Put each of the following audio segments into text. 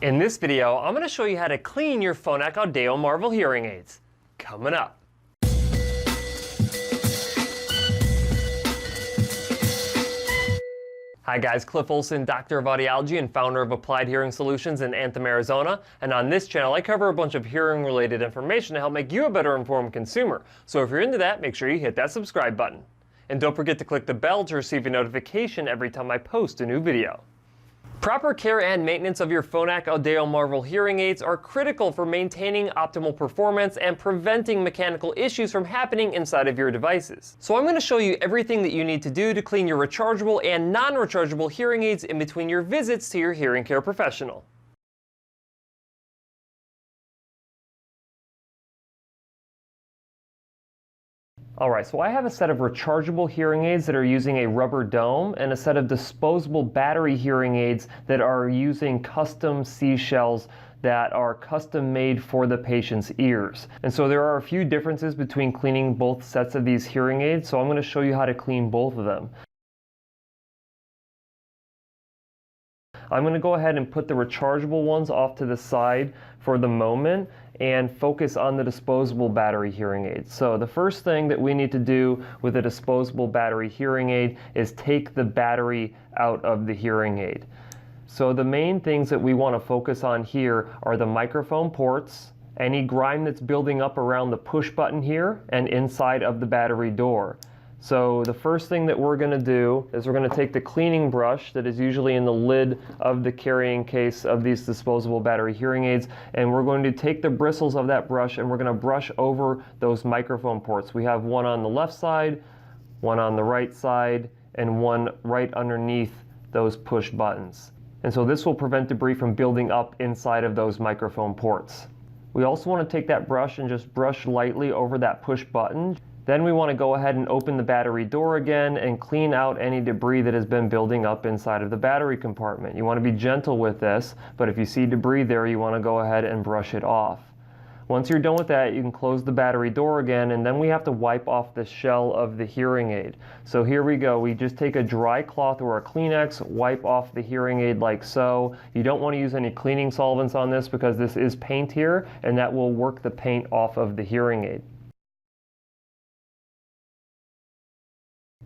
In this video, I'm going to show you how to clean your Phonak Audeo Marvel hearing aids. Coming up. Hi guys, Cliff Olson, Doctor of Audiology and founder of Applied Hearing Solutions in Anthem, Arizona. And on this channel, I cover a bunch of hearing-related information to help make you a better informed consumer. So if you're into that, make sure you hit that subscribe button. And don't forget to click the bell to receive a notification every time I post a new video. Proper care and maintenance of your Phonak Audeo Marvel hearing aids are critical for maintaining optimal performance and preventing mechanical issues from happening inside of your devices. So I'm going to show you everything that you need to do to clean your rechargeable and non-rechargeable hearing aids in between your visits to your hearing care professional. Alright, so I have a set of rechargeable hearing aids that are using a rubber dome and a set of disposable battery hearing aids that are using custom seashells that are custom made for the patient's ears. And so there are a few differences between cleaning both sets of these hearing aids, so I'm going to show you how to clean both of them. I'm going to go ahead and put the rechargeable ones off to the side for the moment and focus on the disposable battery hearing aids. So the first thing that we need to do with a disposable battery hearing aid is take the battery out of the hearing aid. So the main things that we want to focus on here are the microphone ports, any grime that's building up around the push button here, and inside of the battery door. So the first thing that we're going to do is we're going to take the cleaning brush that is usually in the lid of the carrying case of these disposable battery hearing aids, and we're going to take the bristles of that brush and we're going to brush over those microphone ports. We have one on the left side, one on the right side, and one right underneath those push buttons. And so this will prevent debris from building up inside of those microphone ports. We also want to take that brush and just brush lightly over that push button. Then we want to go ahead and open the battery door again and clean out any debris that has been building up inside of the battery compartment. You want to be gentle with this, but if you see debris there, you want to go ahead and brush it off. Once you're done with that, you can close the battery door again, and then we have to wipe off the shell of the hearing aid. So here we go. We just take a dry cloth or a Kleenex, wipe off the hearing aid like so. You don't want to use any cleaning solvents on this because this is paint here, and that will work the paint off of the hearing aid.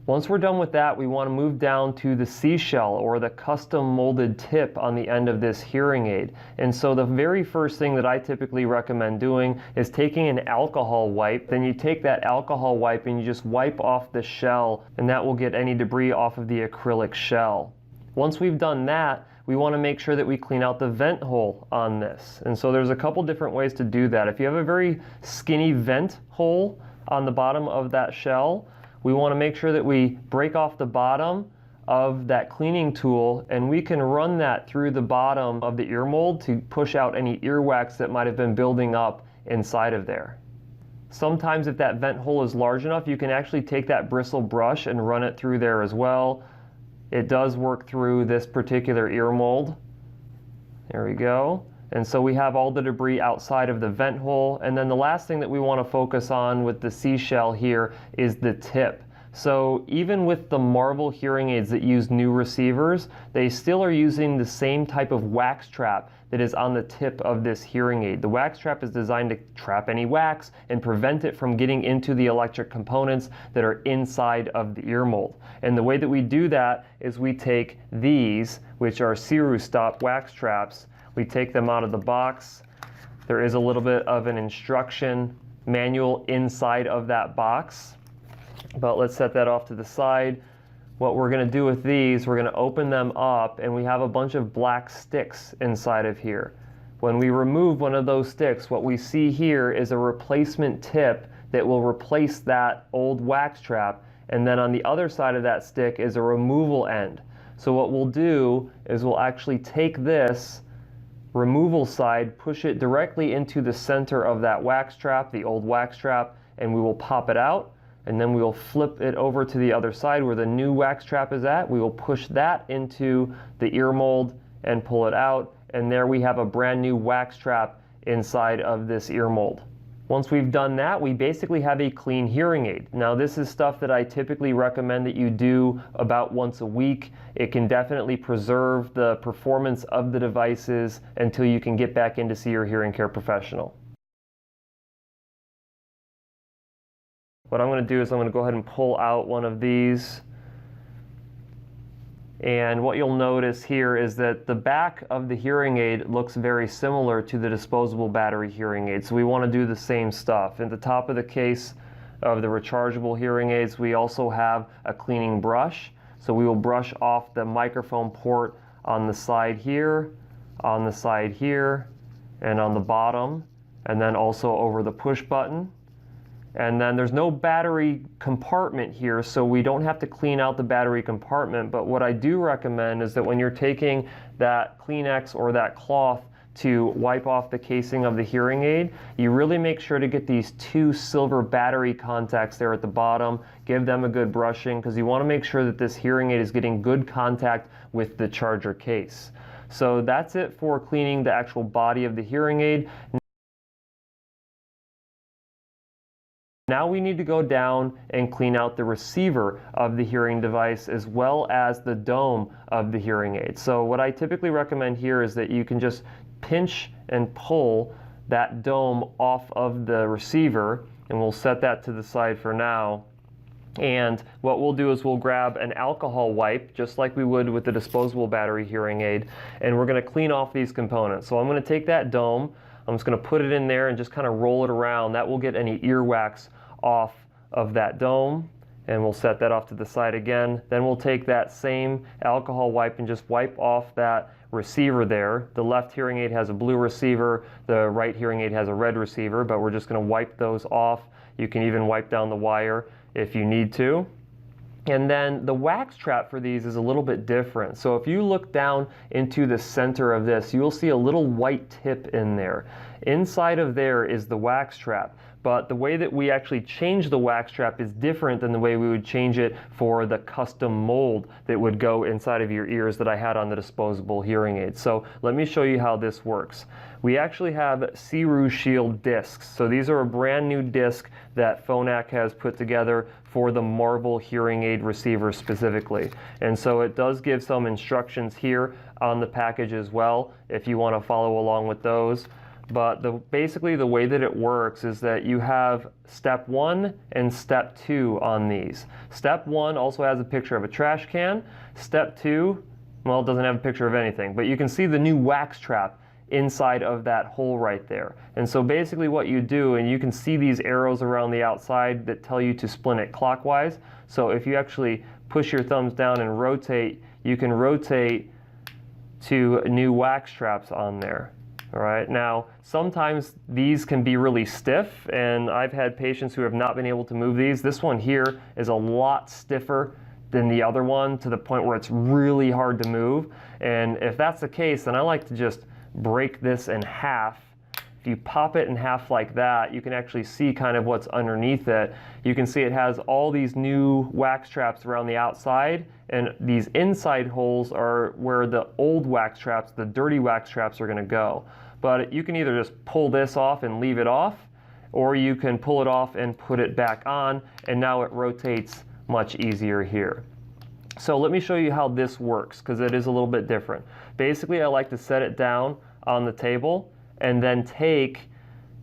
Once we're done with that, we want to move down to the seashell or the custom molded tip on the end of this hearing aid. And so the very first thing that I typically recommend doing is taking an alcohol wipe. Then you take that alcohol wipe and you just wipe off the shell, and that will get any debris off of the acrylic shell. Once we've done that, we want to make sure that we clean out the vent hole on this. And so there's a couple different ways to do that. If you have a very skinny vent hole on the bottom of that shell, we want to make sure that we break off the bottom of that cleaning tool, and we can run that through the bottom of the ear mold to push out any earwax that might have been building up inside of there. Sometimes if that vent hole is large enough, you can actually take that bristle brush and run it through there as well. It does work through this particular ear mold. There we go. And so we have all the debris outside of the vent hole. And then the last thing that we want to focus on with the seashell here is the tip. So even with the Marvel hearing aids that use new receivers, they still are using the same type of wax trap that is on the tip of this hearing aid. The wax trap is designed to trap any wax and prevent it from getting into the electric components that are inside of the ear mold. And the way that we do that is we take these, which are Siru Stop wax traps. We take them out of the box. There is a little bit of an instruction manual inside of that box, but let's set that off to the side. What we're going to do with these, we're going to open them up, and we have a bunch of black sticks inside of here. When we remove one of those sticks, what we see here is a replacement tip that will replace that old wax trap, and then on the other side of that stick is a removal end. So what we'll do is we'll actually take this removal side, push it directly into the center of that wax trap, the old wax trap, and we will pop it out, and then we will flip it over to the other side where the new wax trap is at. We will push that into the ear mold and pull it out, and there we have a brand new wax trap inside of this ear mold. Once we've done that, we basically have a clean hearing aid. Now, this is stuff that I typically recommend that you do about once a week. It can definitely preserve the performance of the devices until you can get back in to see your hearing care professional. What I'm going to do is I'm going to go ahead and pull out one of these. And what you'll notice here is that the back of the hearing aid looks very similar to the disposable battery hearing aid. So we want to do the same stuff. At the top of the case of the rechargeable hearing aids, we also have a cleaning brush. So we will brush off the microphone port on the side here, on the side here, and on the bottom, and then also over the push button. And then there's no battery compartment here, so we don't have to clean out the battery compartment. But what I do recommend is that when you're taking that Kleenex or that cloth to wipe off the casing of the hearing aid, you really make sure to get these two silver battery contacts there at the bottom. Give them a good brushing, because you want to make sure that this hearing aid is getting good contact with the charger case. So that's it for cleaning the actual body of the hearing aid. Now we need to go down and clean out the receiver of the hearing device as well as the dome of the hearing aid. So what I typically recommend here is that you can just pinch and pull that dome off of the receiver, and we'll set that to the side for now. And what we'll do is we'll grab an alcohol wipe, just like we would with the disposable battery hearing aid, and we're going to clean off these components. So I'm going to take that dome, I'm just going to put it in there and just kind of roll it around. That will get any earwax off of that dome, and we'll set that off to the side again. Then we'll take that same alcohol wipe and just wipe off that receiver there. The left hearing aid has a blue receiver, the right hearing aid has a red receiver, but we're just going to wipe those off. You can even wipe down the wire if you need to. And then the wax trap for these is a little bit different. So if you look down into the center of this, you'll see a little white tip in there. Inside of there is the wax trap. But the way that we actually change the wax trap is different than the way we would change it for the custom mold that would go inside of your ears that I had on the disposable hearing aid. So let me show you how this works. We actually have C-Roo Shield discs. So these are a brand new disc that Phonak has put together for the Marvel hearing aid receiver specifically. And so it does give some instructions here on the package as well if you want to follow along with those. But basically the way that it works is that you have step 1 and step 2 on these. Step 1 also has a picture of a trash can. Step 2, well, it doesn't have a picture of anything, but you can see the new wax trap inside of that hole right there. And so basically what you do, and you can see these arrows around the outside that tell you to splint it clockwise. So if you actually push your thumbs down and rotate, you can rotate to new wax traps on there. All right, now sometimes these can be really stiff, and I've had patients who have not been able to move these. This one here is a lot stiffer than the other one, to the point where it's really hard to move. And if that's the case, then I like to just break this in half. If you pop it in half like that, you can actually see kind of what's underneath it. You can see it has all these new wax traps around the outside, and these inside holes are where the old wax traps, the dirty wax traps, are going to go. But you can either just pull this off and leave it off, or you can pull it off and put it back on, and now it rotates much easier here. So let me show you how this works, because it is a little bit different. Basically, I like to set it down on the table and then take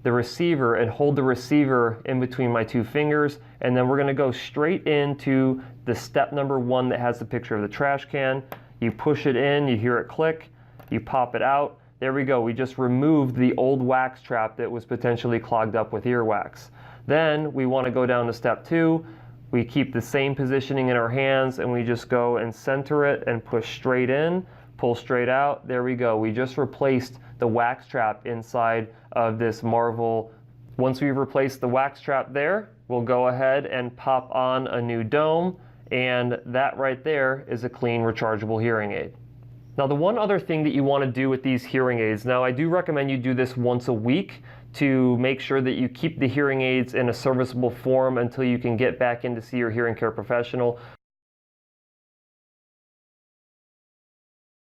the receiver and hold the receiver in between my two fingers, and then we're going to go straight into the step number 1 that has the picture of the trash can. You push it in, you hear it click, you pop it out. There we go. We just removed the old wax trap that was potentially clogged up with earwax. Then we want to go down to step 2. We keep the same positioning in our hands, and we just go and center it and push straight in, pull straight out. There we go. We just replaced the wax trap inside of this Marvel. Once we've replaced the wax trap there, we'll go ahead and pop on a new dome, and that right there is a clean rechargeable hearing aid. Now, the one other thing that you want to do with these hearing aids, now I do recommend you do this once a week to make sure that you keep the hearing aids in a serviceable form until you can get back in to see your hearing care professional.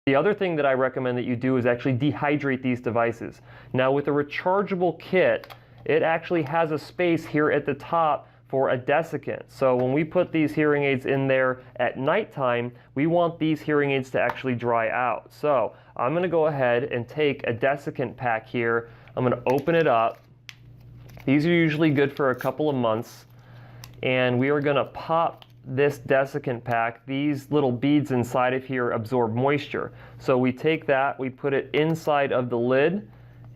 The other thing that I recommend that you do is actually dehydrate these devices. Now, with a rechargeable kit, it actually has a space here at the top for a desiccant. So when we put these hearing aids in there at nighttime, we want these hearing aids to actually dry out. So I'm going to go ahead and take a desiccant pack here. I'm going to open it up. These are usually good for a couple of months. And we are going to pop this desiccant pack. These little beads inside of here absorb moisture. So we take that, we put it inside of the lid,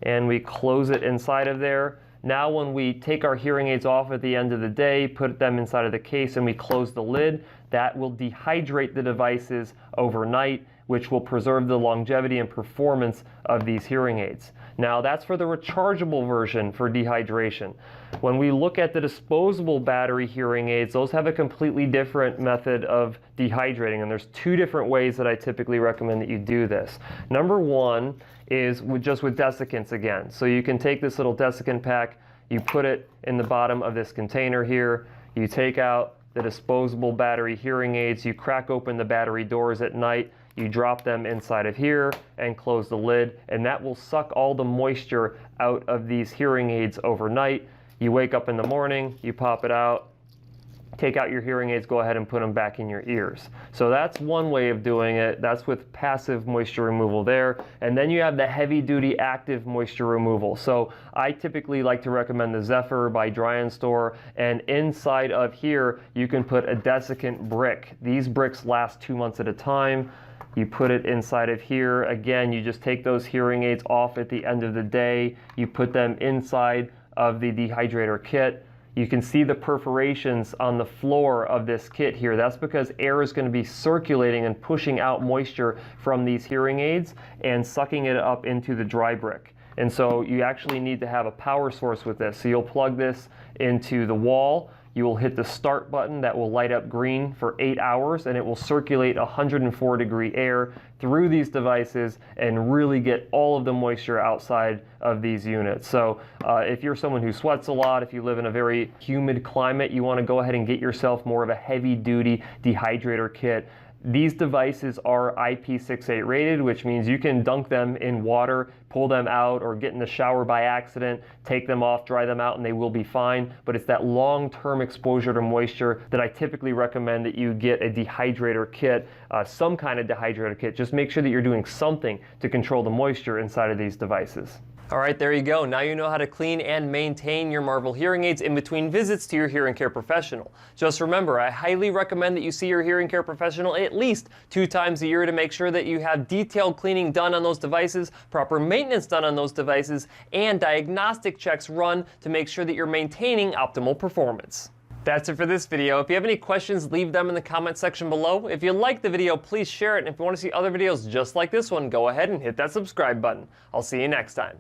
and we close it inside of there. Now when we take our hearing aids off at the end of the day, put them inside of the case, and we close the lid, that will dehydrate the devices overnight, which will preserve the longevity and performance of these hearing aids. Now that's for the rechargeable version for dehydration. When we look at the disposable battery hearing aids, those have a completely different method of dehydrating, and there's two different ways that I typically recommend that you do this. Number one is just with desiccants again. So you can take this little desiccant pack, you put it in the bottom of this container here, you take out the disposable battery hearing aids, you crack open the battery doors at night, you drop them inside of here and close the lid, and that will suck all the moisture out of these hearing aids overnight. You wake up in the morning, you pop it out, take out your hearing aids, go ahead and put them back in your ears. So that's one way of doing it. That's with passive moisture removal there. And then you have the heavy duty active moisture removal. So I typically like to recommend the Zephyr by Dry & Store, and inside of here you can put a desiccant brick. These bricks last 2 months at a time. You put it inside of here. Again, you just take those hearing aids off at the end of the day. You put them inside of the Dehydrator kit. You can see the perforations on the floor of this kit here. That's because air is going to be circulating and pushing out moisture from these hearing aids and sucking it up into the dry brick. And so you actually need to have a power source with this. So you'll plug this into the wall. You will hit the start button that will light up green for 8 hours, and it will circulate 104-degree air through these devices and really get all of the moisture outside of these units. So if you're someone who sweats a lot, if you live in a very humid climate, you want to go ahead and get yourself more of a heavy-duty dehydrator kit. These devices are IP68 rated, which means you can dunk them in water, pull them out, or get in the shower by accident, take them off, dry them out, and they will be fine. But it's that long-term exposure to moisture that I typically recommend that you get a dehydrator kit, some kind of dehydrator kit. Just make sure that you're doing something to control the moisture inside of these devices. All right, there you go. Now you know how to clean and maintain your Marvel hearing aids in between visits to your hearing care professional. Just remember, I highly recommend that you see your hearing care professional at least 2 times a year to make sure that you have detailed cleaning done on those devices, proper maintenance done on those devices, and diagnostic checks run to make sure that you're maintaining optimal performance. That's it for this video. If you have any questions, leave them in the comment section below. If you like the video, please share it. And if you want to see other videos just like this one, go ahead and hit that subscribe button. I'll see you next time.